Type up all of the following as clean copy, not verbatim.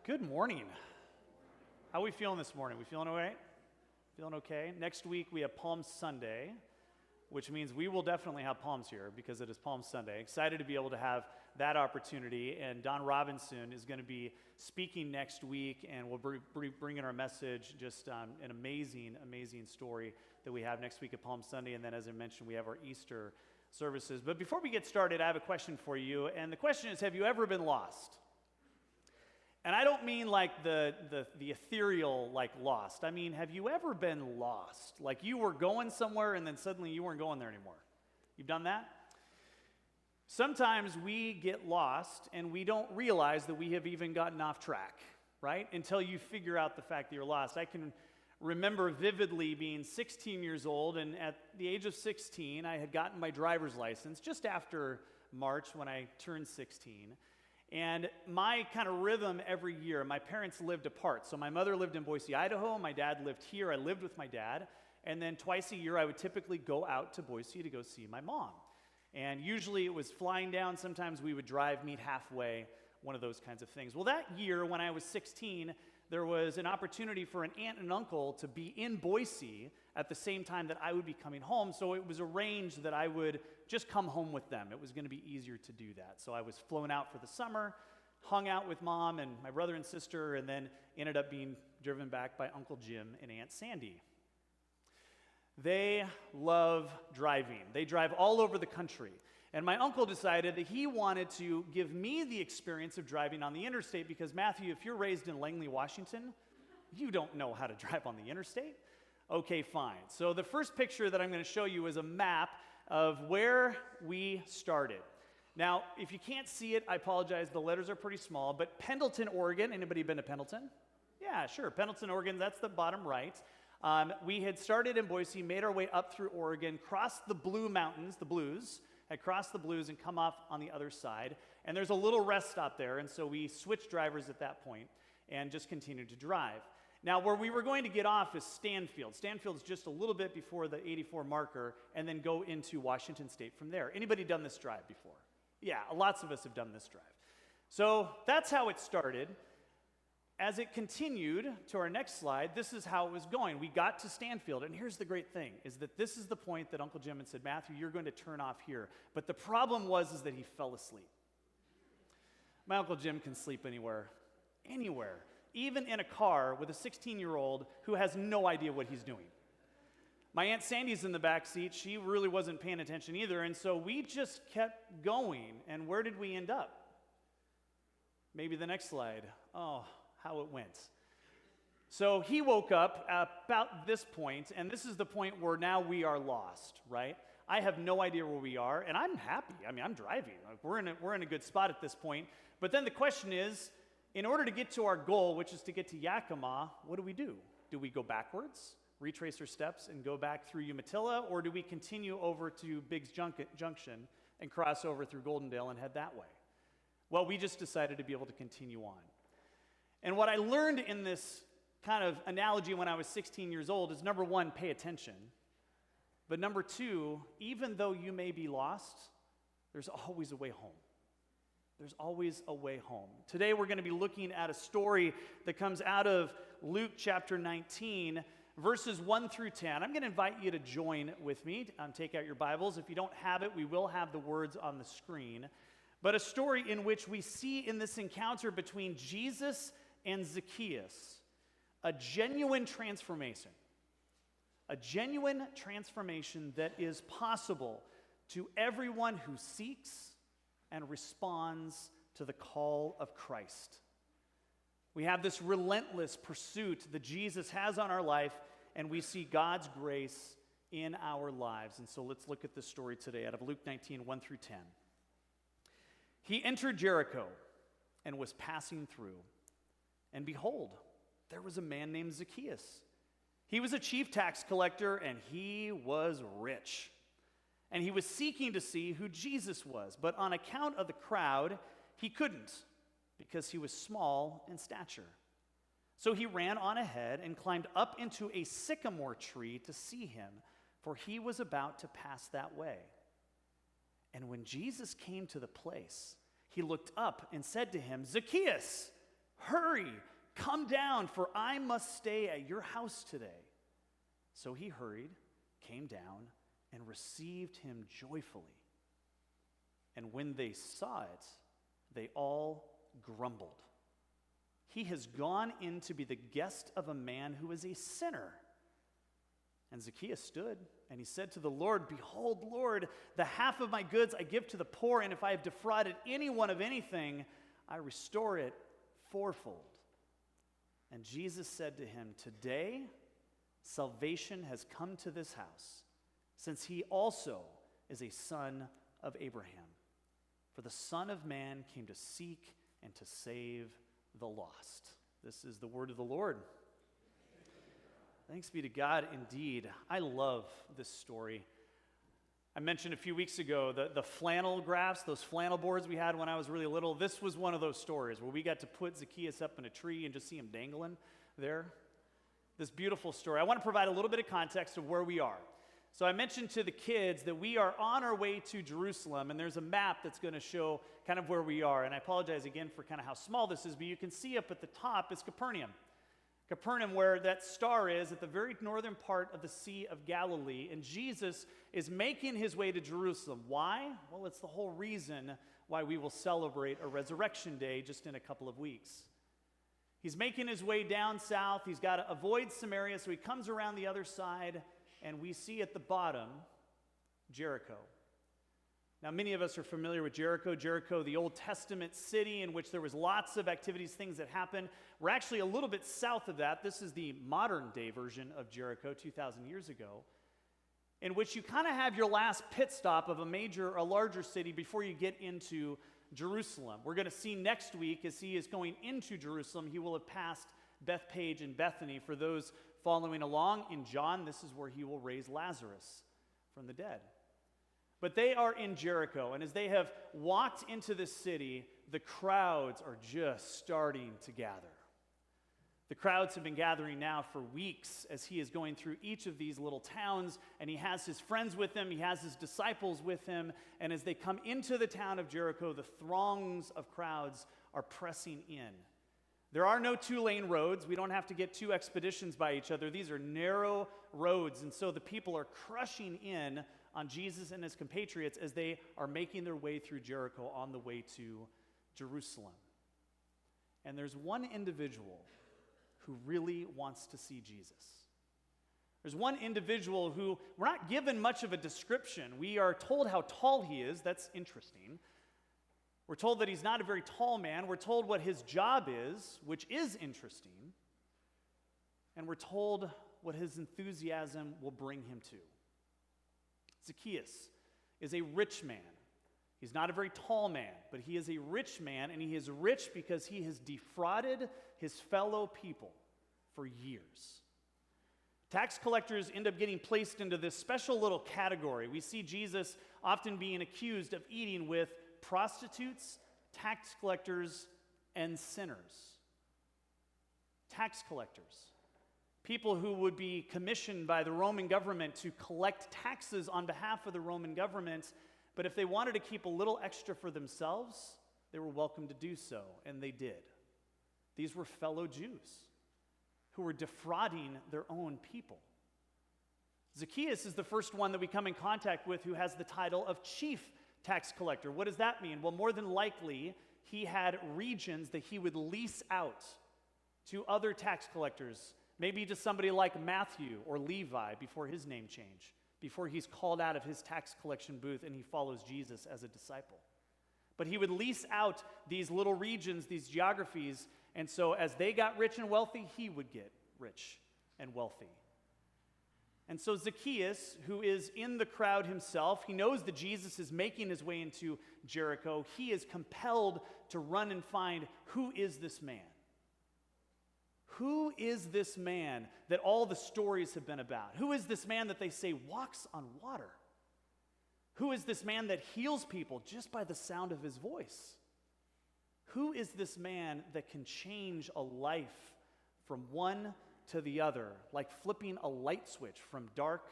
Good morning. How are we feeling this morning? We feeling all right? Feeling okay? Next week we have Palm Sunday, which means we will definitely have palms here because it is Palm Sunday. Excited to be able to have that opportunity. And Don Robinson is going to be speaking next week, and we'll bring in our message, just an amazing, amazing story that we have next week at Palm Sunday. And then, as I mentioned, we have our Easter services. But before we get started, I have a question for you. And the question is, have you ever been lost? And I don't mean like the ethereal, like lost. I mean, have you ever been lost? Like you were going somewhere and then suddenly you weren't going there anymore. You've done that? Sometimes we get lost and we don't realize that we have even gotten off track, right? Until you figure out the fact that you're lost. I can remember vividly being 16 years old, and at the age of 16, I had gotten my driver's license just after March when I turned 16. And my kind of rhythm every year, my parents lived apart. So my mother lived in Boise, Idaho. My dad lived here. I lived with my dad. And then twice a year, I would typically go out to Boise to go see my mom. And usually it was flying down. Sometimes we would drive, meet halfway, one of those kinds of things. Well, that year when I was 16, there was an opportunity for an aunt and uncle to be in Boise at the same time that I would be coming home. So it was arranged that I would just come home with them. It was going to be easier to do that. So I was flown out for the summer, hung out with Mom and my brother and sister, and then ended up being driven back by Uncle Jim and Aunt Sandy. They love driving. They drive all over the country. And my uncle decided that he wanted to give me the experience of driving on the interstate because, Matthew, if you're raised in Langley, Washington, you don't know how to drive on the interstate. Okay, fine. So the first picture that I'm going to show you is a map of where we started. Now, if you can't see it, I apologize. The letters are pretty small, but Pendleton, Oregon. Anybody been to Pendleton? Yeah, sure. Pendleton, Oregon, that's the bottom right. We had started in Boise, made our way up through Oregon, crossed the Blue Mountains, the Blues, had crossed the Blues and come off on the other side. And there's a little rest stop there, and so we switched drivers at that point and just continued to drive. Now, where we were going to get off is Stanfield. Stanfield's just a little bit before the 84 marker, and then go into Washington State from there. Anybody done this drive before? Yeah, lots of us have done this drive. So that's how it started. As it continued to our next slide, this is how it was going. We got to Stanfield, and here's the great thing, is that this is the point that Uncle Jim had said, Matthew, you're going to turn off here. But the problem was that he fell asleep. My Uncle Jim can sleep anywhere, even in a car with a 16-year-old who has no idea what he's doing. My Aunt Sandy's in the back seat. She really wasn't paying attention either, and so we just kept going. And where did we end up? Maybe the next slide. Oh, how it went. So he woke up about this point, and this is the point where now we are lost, right? I have no idea where we are, and I'm happy. I mean, I'm driving. Like, we're in a good spot at this point. But then the question is, in order to get to our goal, which is to get to Yakima, what do? Do we go backwards, retrace our steps, and go back through Umatilla, or do we continue over to Biggs Junction and cross over through Goldendale and head that way? Well, we just decided to be able to continue on. And what I learned in this kind of analogy when I was 16 years old is, number one, pay attention. But number two, even though you may be lost, there's always a way home. There's always a way home. Today we're going to be looking at a story that comes out of Luke chapter 19, verses 1 through 10. I'm going to invite you to join with me. Take out your Bibles. If you don't have it, we will have the words on the screen. But a story in which we see in this encounter between Jesus and ZACCHAEUS a genuine transformation. A genuine transformation that is possible to everyone who seeks and responds to the call of Christ. We have this relentless pursuit that Jesus has on our life, and we see God's grace in our lives. And so let's look at this story today out of Luke 19, 1 through 10. He entered Jericho and was passing through. And behold, there was a man named ZACCHAEUS. He was a chief tax collector, and he was rich. And he was seeking to see who Jesus was, but on account of the crowd, he couldn't, because he was small in stature. So he ran on ahead and climbed up into a sycamore tree to see him, for he was about to pass that way. And when Jesus came to the place, he looked up and said to him, "Zacchaeus, "Hurry, come down, for I must stay at your house today." So he hurried, came down, and received him joyfully. And when they saw it, they all grumbled. "He has gone in to be the guest of a man who is a sinner." And Zacchaeus stood, and he said to the Lord, "Behold, Lord, the half of my goods I give to the poor, and if I have defrauded anyone of anything, I restore it fourfold." And Jesus said to him, "Today salvation has come to this house, since he also is a son of Abraham. For the Son of Man came to seek and to save the lost." This is the word of the Lord. Thanks be to God indeed. I love this story. I mentioned a few weeks ago the flannel graphs, those flannel boards we had when I was really little. This was one of those stories where we got to put Zacchaeus up in a tree and just see him dangling there. This beautiful story. I want to provide a little bit of context of where we are. So I mentioned to the kids that we are on our way to Jerusalem, and there's a map that's going to show kind of where we are. And I apologize again for kind of how small this is, but you can see up at the top is Capernaum. Capernaum, where that star is at the very northern part of the Sea of Galilee, and Jesus is making his way to Jerusalem. Why? Well, it's the whole reason why we will celebrate a resurrection day just in a couple of weeks. He's making his way down south. He's got to avoid Samaria, so he comes around the other side, and we see at the bottom Jericho. Now, many of us are familiar with Jericho. Jericho, the Old Testament city in which there was lots of activities, things that happened. We're actually a little bit south of that. This is the modern-day version of Jericho 2,000 years ago, in which you kind of have your last pit stop of a larger city before you get into Jerusalem. We're going to see next week, as he is going into Jerusalem, he will have passed Bethpage and Bethany. For those following along, in John, this is where he will raise Lazarus from the dead. But they are in Jericho, and as they have walked into the city, the crowds are just starting to gather. The crowds have been gathering now for weeks as he is going through each of these little towns, and he has his friends with him, he has his disciples with him, and as they come into the town of Jericho, the throngs of crowds are pressing in. There are no two-lane roads. We don't have to get two expeditions by each other. These are narrow roads, and so the people are crushing in on Jesus and his compatriots as they are making their way through Jericho on the way to Jerusalem. And there's one individual who really wants to see Jesus. There's one individual who we're not given much of a description. We are told how tall he is. That's interesting. We're told that he's not a very tall man. We're told what his job is, which is interesting. And we're told what his enthusiasm will bring him to. Zacchaeus is a rich man. He's not a very tall man, but he is a rich man, and he is rich because he has defrauded his fellow people for years. Tax collectors end up getting placed into this special little category. We see Jesus often being accused of eating with prostitutes, tax collectors, and sinners. Tax collectors. People who would be commissioned by the Roman government to collect taxes on behalf of the Roman government, but if they wanted to keep a little extra for themselves, they were welcome to do so, and they did. These were fellow Jews who were defrauding their own people. Zacchaeus is the first one that we come in contact with who has the title of chief tax collector. What does that mean? Well, more than likely, he had regions that he would lease out to other tax collectors, maybe to somebody like Matthew or Levi before his name change, before he's called out of his tax collection booth and he follows Jesus as a disciple. But he would lease out these little regions, these geographies, and so as they got rich and wealthy, he would get rich and wealthy. And so Zacchaeus, who is in the crowd himself, he knows that Jesus is making his way into Jericho. He is compelled to run and find, who is this man? Who is this man that all the stories have been about? Who is this man that they say walks on water? Who is this man that heals people just by the sound of his voice? Who is this man that can change a life from one to the other, like flipping a light switch from dark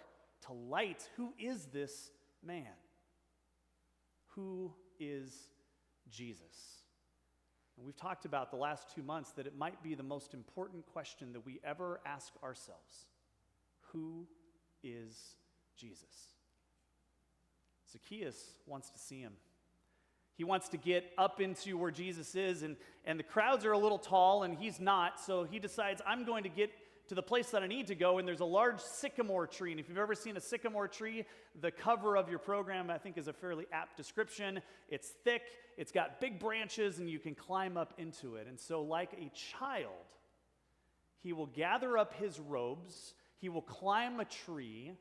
to light? Who is this man? Who is Jesus? And we've talked about the last 2 months that it might be the most important question that we ever ask ourselves. Who is Jesus? Zacchaeus wants to see him. He wants to get up into where Jesus is, and the crowds are a little tall, and he's not, so he decides, I'm going to get to the place that I need to go, and there's a large sycamore tree. And if you've ever seen a sycamore tree, the cover of your program, I think, is a fairly apt description. It's thick, it's got big branches, and you can climb up into it. And so, like a child, he will gather up his robes, he will climb a tree,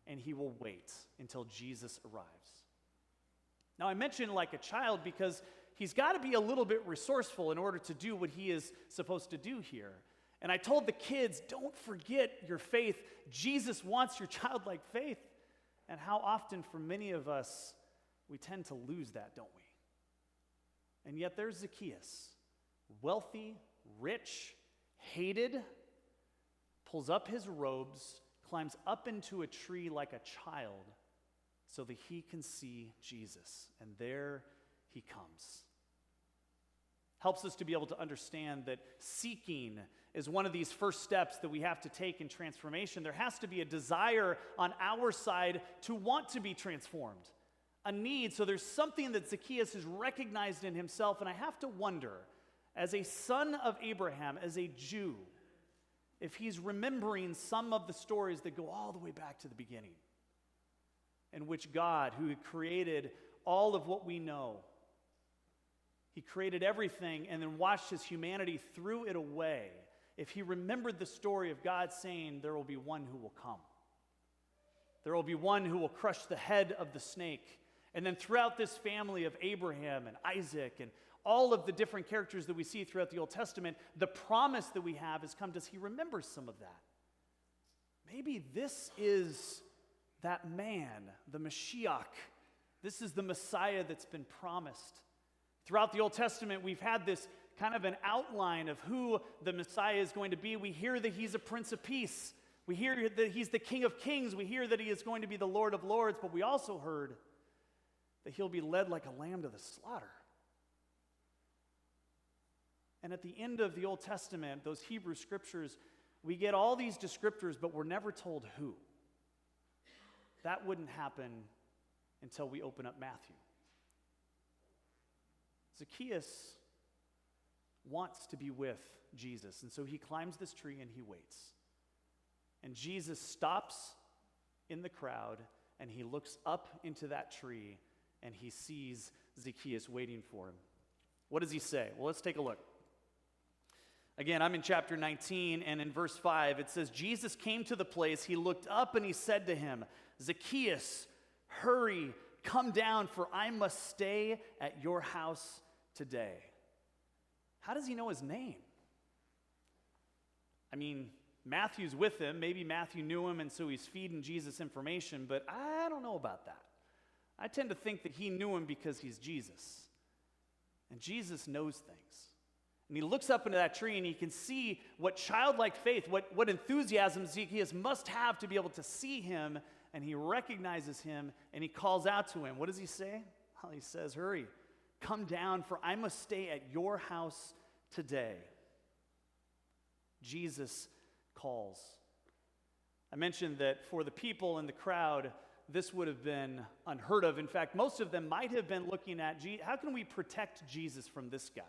and he will wait until Jesus arrives. Now, I mention like a child because he's got to be a little bit resourceful in order to do what he is supposed to do here. And I told the kids, don't forget your faith. Jesus wants your childlike faith. And how often for many of us, we tend to lose that, don't we? And yet there's Zacchaeus, wealthy, rich, hated, pulls up his robes, climbs up into a tree like a child so that he can see Jesus. And there he comes. Helps us to be able to understand that seeking is one of these first steps that we have to take in transformation. There has to be a desire on our side to want to be transformed, a need. So there's something that Zacchaeus has recognized in himself, and I have to wonder, as a son of Abraham, as a Jew, if he's remembering some of the stories that go all the way back to the beginning, in which God, who had created all of what we know, he created everything and then watched his humanity threw it away. If he remembered the story of God saying, there will be one who will come. There will be one who will crush the head of the snake. And then throughout this family of Abraham and Isaac and all of the different characters that we see throughout the Old Testament, the promise that we have has come. Does he remember some of that? Maybe this is that man, the Mashiach. This is the Messiah that's been promised. Throughout the Old Testament, we've had this kind of an outline of who the Messiah is going to be. We hear that he's a Prince of Peace. We hear that he's the King of Kings. We hear that he is going to be the Lord of Lords. But we also heard that he'll be led like a lamb to the slaughter. And at the end of the Old Testament, those Hebrew scriptures, we get all these descriptors, but we're never told who. That wouldn't happen until we open up Matthew. Zacchaeus wants to be with Jesus, and so he climbs this tree and he waits. And Jesus stops in the crowd, and he looks up into that tree, and he sees Zacchaeus waiting for him. What does he say? Well, let's take a look. Again, I'm in chapter 19, and in verse 5, it says, Jesus came to the place, he looked up, and he said to him, Zacchaeus, hurry, come down, for I must stay at your house today. How does he know his name? I mean, Matthew's with him. Maybe Matthew knew him, and so he's feeding Jesus information, but I don't know about that. I tend to think that he knew him because he's Jesus. And Jesus knows things. And he looks up into that tree, and he can see what childlike faith, what enthusiasm Zacchaeus must have to be able to see him, and he recognizes him, and he calls out to him. What does he say? Well, he says, hurry, come down, for I must stay at your house today. Jesus calls. I mentioned that for the people in the crowd, this would have been unheard of. In fact, most of them might have been looking at, how can we protect Jesus from this guy?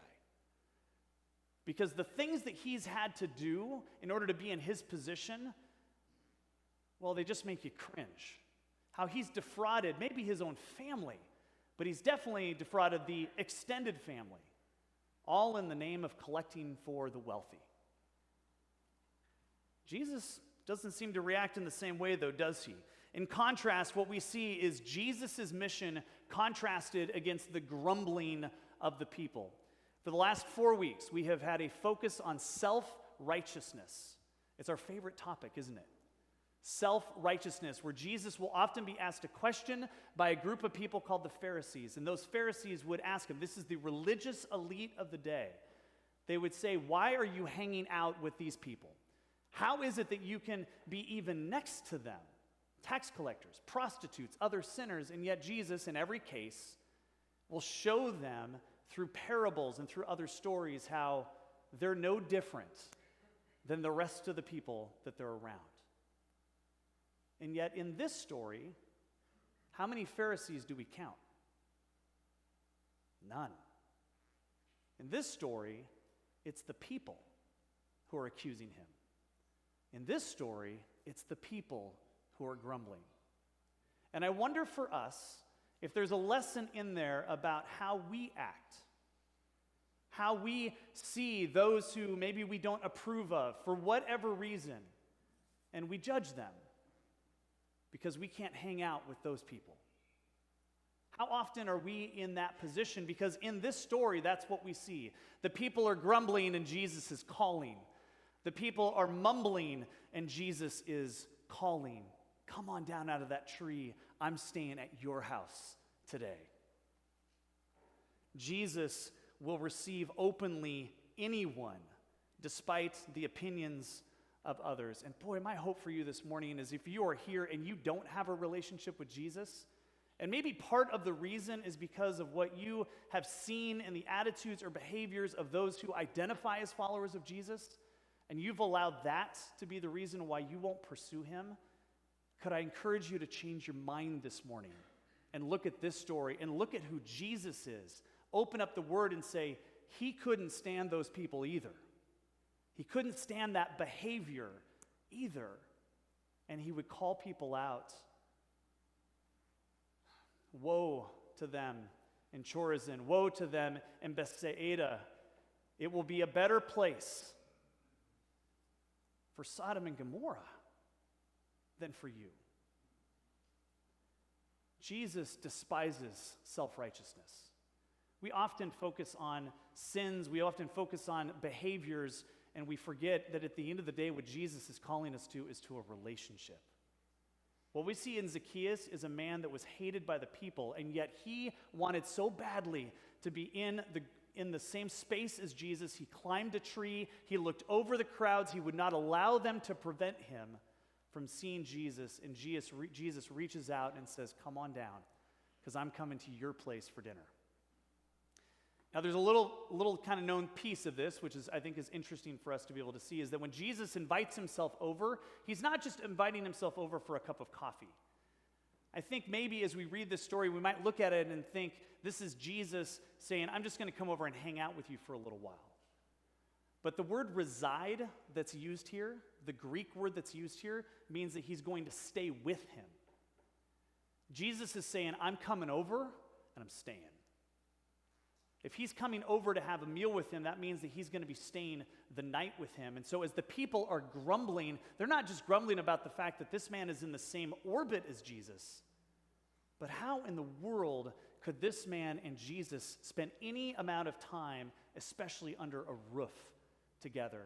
Because the things that he's had to do in order to be in his position, well, they just make you cringe. How he's defrauded maybe his own family, but he's definitely defrauded the extended family, all in the name of collecting for the wealthy. Jesus doesn't seem to react in the same way, though, does he? In contrast, what we see is Jesus' mission contrasted against the grumbling of the people. For the last 4 weeks, we have had a focus on self-righteousness. It's our favorite topic, isn't it? Self-righteousness, where Jesus will often be asked a question by a group of people called the Pharisees. And those Pharisees would ask him, this is the religious elite of the day. They would say, why are you hanging out with these people? How is it that you can be even next to them? Tax collectors, prostitutes, other sinners, and yet Jesus, in every case, will show them through parables and through other stories how they're no different than the rest of the people that they're around. And yet in this story, how many Pharisees do we count? None. In this story, it's the people who are accusing him. In this story, it's the people who are grumbling. And I wonder for us if there's a lesson in there about how we act, how we see those who maybe we don't approve of for whatever reason, and we judge them because we can't hang out with those people. How often are we in that position? Because in this story, that's what we see. The people are grumbling and Jesus is calling. The people are mumbling and Jesus is calling. Come on down out of that tree. I'm staying at your house today. Jesus will receive openly anyone, despite the opinions of others. And boy, my hope for you this morning is if you are here and you don't have a relationship with Jesus, and maybe part of the reason is because of what you have seen in the attitudes or behaviors of those who identify as followers of Jesus, and you've allowed that to be the reason why you won't pursue him, could I encourage you to change your mind this morning and look at this story and look at who Jesus is. Open up the word and say, he couldn't stand those people either. He couldn't stand that behavior either. And he would call people out. Woe to them in Chorazin. Woe to them in Bethsaida. It will be a better place for Sodom and Gomorrah than for you. Jesus despises self-righteousness. We often focus on sins, we often focus on behaviors, and we forget that at the end of the day, what Jesus is calling us to is to a relationship. What we see in Zacchaeus is a man that was hated by the people, and yet he wanted so badly to be in the same space as Jesus. He climbed a tree, he looked over the crowds, he would not allow them to prevent him from seeing Jesus, and Jesus reaches out and says, come on down, because I'm coming to your place for dinner. Now, there's a little kind of known piece of this, which I think is interesting for us to be able to see, is that when Jesus invites himself over, he's not just inviting himself over for a cup of coffee. I think maybe as we read this story, we might look at it and think, this is Jesus saying, I'm just going to come over and hang out with you for a little while. But the word reside that's used here, the Greek word that's used here, means that he's going to stay with him. Jesus is saying, I'm coming over and I'm staying. If he's coming over to have a meal with him, that means that he's going to be staying the night with him. And so as the people are grumbling, they're not just grumbling about the fact that this man is in the same orbit as Jesus, but how in the world could this man and Jesus spend any amount of time, especially under a roof together?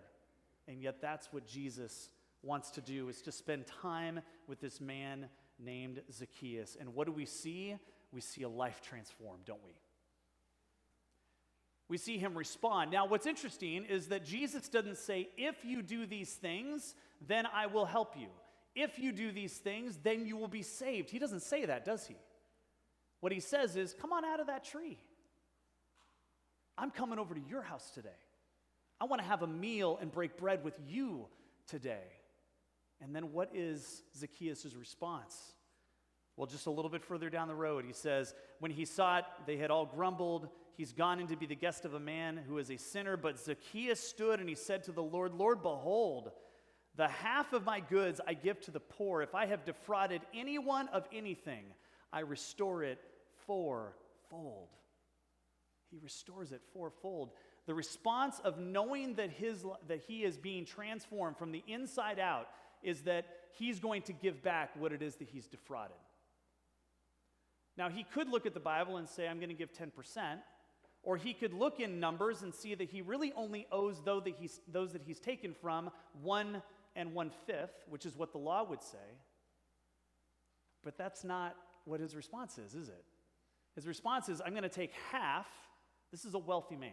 And yet that's what Jesus wants to do, is to spend time with this man named Zacchaeus. And what do we see? We see a life transformed, don't we? We see him respond. Now, what's interesting is that Jesus doesn't say, if you do these things, then I will help you. If you do these things, then you will be saved. He doesn't say that, does he? What he says is, come on out of that tree. I'm coming over to your house today. I want to have a meal and break bread with you today. And then what is Zacchaeus' response? Well, just a little bit further down the road, he says, when he saw it, they had all grumbled. He's gone in to be the guest of a man who is a sinner. But Zacchaeus stood and he said to the Lord, Lord, behold, the half of my goods I give to the poor. If I have defrauded anyone of anything, I restore it fourfold. He restores it fourfold. The response of knowing that he is being transformed from the inside out is that he's going to give back what it is that he's defrauded. Now, he could look at the Bible and say, I'm going to give 10%, or he could look in Numbers and see that he really only owes those that he's taken from 1 1/5, which is what the law would say. But that's not what his response is it? His response is, I'm going to take half. This is a wealthy man.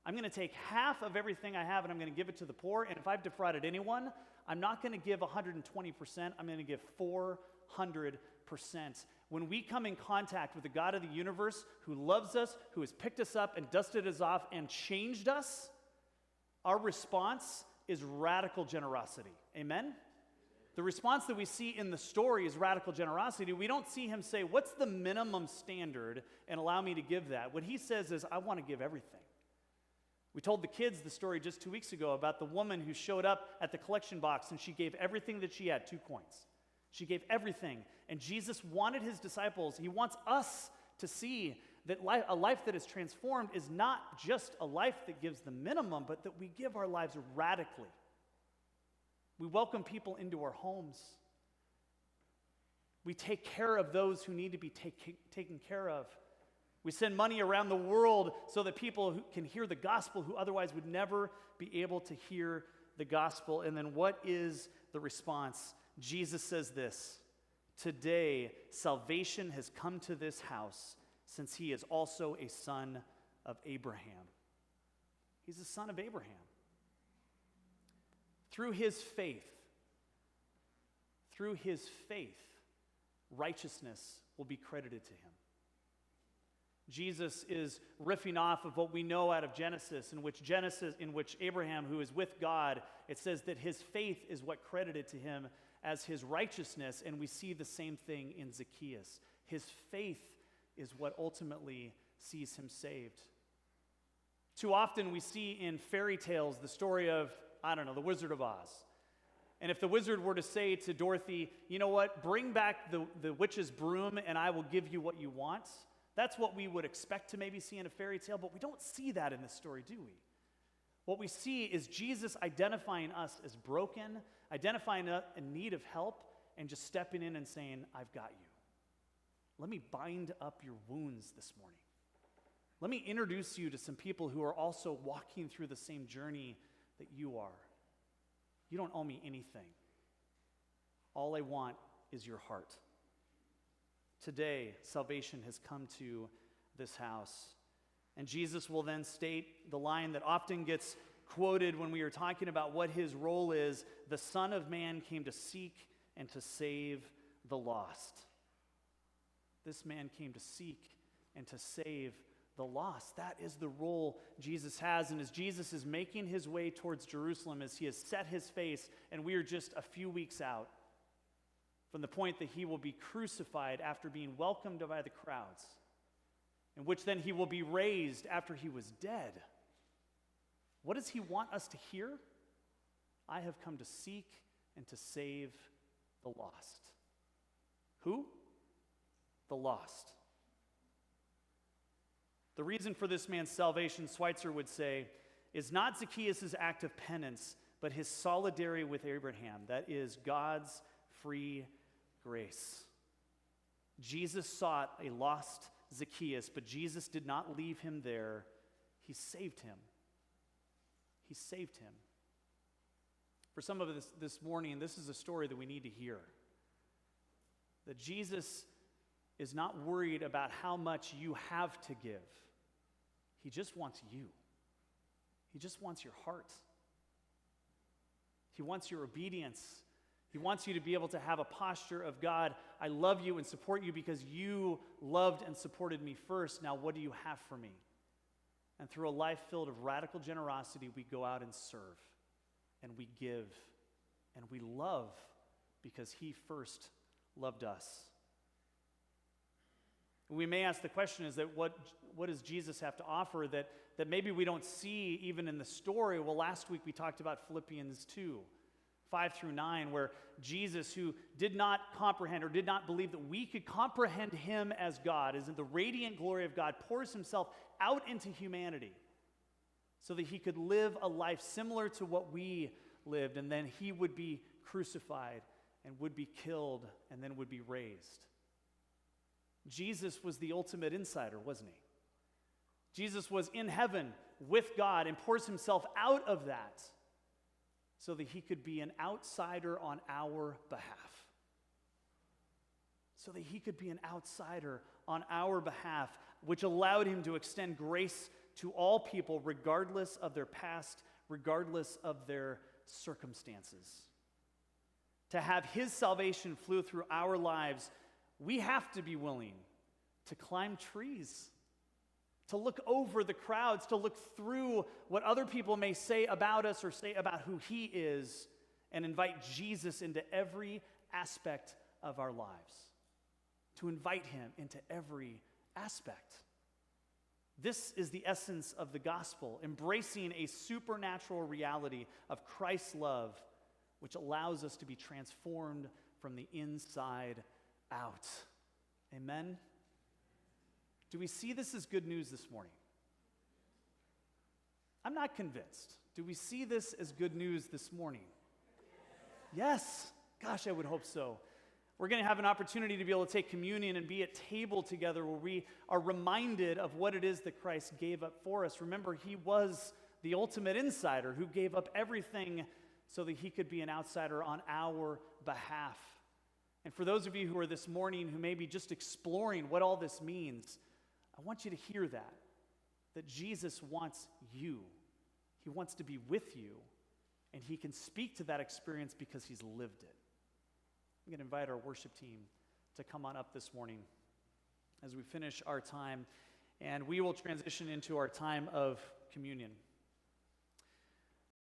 I'm going to take half of everything I have and I'm going to give it to the poor. And if I've defrauded anyone, I'm not going to give 120%. I'm going to give 400%. When we come in contact with the God of the universe who loves us, who has picked us up and dusted us off and changed us, our response is radical generosity. Amen? The response that we see in the story is radical generosity. We don't see him say, what's the minimum standard, and allow me to give that. What he says is, I want to give everything. We told the kids the story just 2 weeks ago about the woman who showed up at the collection box and she gave everything that she had, 2 coins. She gave everything. And Jesus wanted his disciples, he wants us to see that a life that is transformed is not just a life that gives the minimum, but that we give our lives radically. We welcome people into our homes. We take care of those who need to be taken care of. We send money around the world so that people who can hear the gospel who otherwise would never be able to hear the gospel. And then what is the response? Jesus says this, today salvation has come to this house since he is also a son of Abraham. He's a son of Abraham. Through his faith, righteousness will be credited to him. Jesus is riffing off of what we know out of Genesis, in which Abraham, who is with God, it says that his faith is what credited to him as his righteousness, and we see the same thing in Zacchaeus. His faith is what ultimately sees him saved. Too often we see in fairy tales the story of, the Wizard of Oz. And if the wizard were to say to Dorothy, you know what, bring back the witch's broom and I will give you what you want, that's what we would expect to maybe see in a fairy tale, but we don't see that in this story, do we? What we see is Jesus identifying us as broken, identifying us in need of help, and just stepping in and saying, I've got you. Let me bind up your wounds this morning. Let me introduce you to some people who are also walking through the same journey that you are. You don't owe me anything. All I want is your heart. Today, salvation has come to this house. And Jesus will then state the line that often gets quoted when we are talking about what his role is. The Son of Man came to seek and to save the lost. This man came to seek and to save the lost. That is the role Jesus has. And as Jesus is making his way towards Jerusalem, as he has set his face, and we are just a few weeks out from the point that he will be crucified after being welcomed by the crowds, in which then he will be raised after he was dead. What does he want us to hear? I have come to seek and to save the lost. Who? The lost. The reason for this man's salvation, Schweitzer would say, is not Zacchaeus' act of penance, but his solidarity with Abraham. That is God's free grace. Jesus sought a lost Zacchaeus, but Jesus did not leave him there. He saved him. He saved him. For some of us this morning, this is a story that we need to hear. That Jesus is not worried about how much you have to give. He just wants you. He just wants your heart. He wants your obedience. He wants you to be able to have a posture of, God, I love you and support you because you loved and supported me first. Now what do you have for me? And through a life filled of radical generosity, we go out and serve, and we give, and we love because he first loved us. We may ask the question, is that what does Jesus have to offer that maybe we don't see even in the story? Well, last week we talked about Philippians 2, 5 through 9, where Jesus, who did not comprehend or did not believe that we could comprehend him as God, as in the radiant glory of God, pours himself out into humanity so that he could live a life similar to what we lived, and then he would be crucified and would be killed and then would be raised. Jesus was the ultimate insider, wasn't he? Jesus was in heaven with God and pours himself out of that so that he could be an outsider on our behalf. So that he could be an outsider on our behalf, which allowed him to extend grace to all people regardless of their past, regardless of their circumstances. To have his salvation flow through our lives We have to be willing to climb trees, to look over the crowds, to look through what other people may say about us or say about who he is, and invite Jesus into every aspect of our lives. To invite him into every aspect. This is the essence of the gospel, embracing a supernatural reality of Christ's love, which allows us to be transformed from the inside out. Amen? Do we see this as good news this morning? I'm not convinced. Do we see this as good news this morning? Yes. Gosh, I would hope so. We're going to have an opportunity to be able to take communion and be at table together where we are reminded of what it is that Christ gave up for us. Remember, he was the ultimate insider who gave up everything so that he could be an outsider on our behalf. And for those of you who are this morning who may be just exploring what all this means, I want you to hear that Jesus wants you. He wants to be with you, and he can speak to that experience because he's lived it. I'm going to invite our worship team to come on up this morning as we finish our time, and we will transition into our time of communion.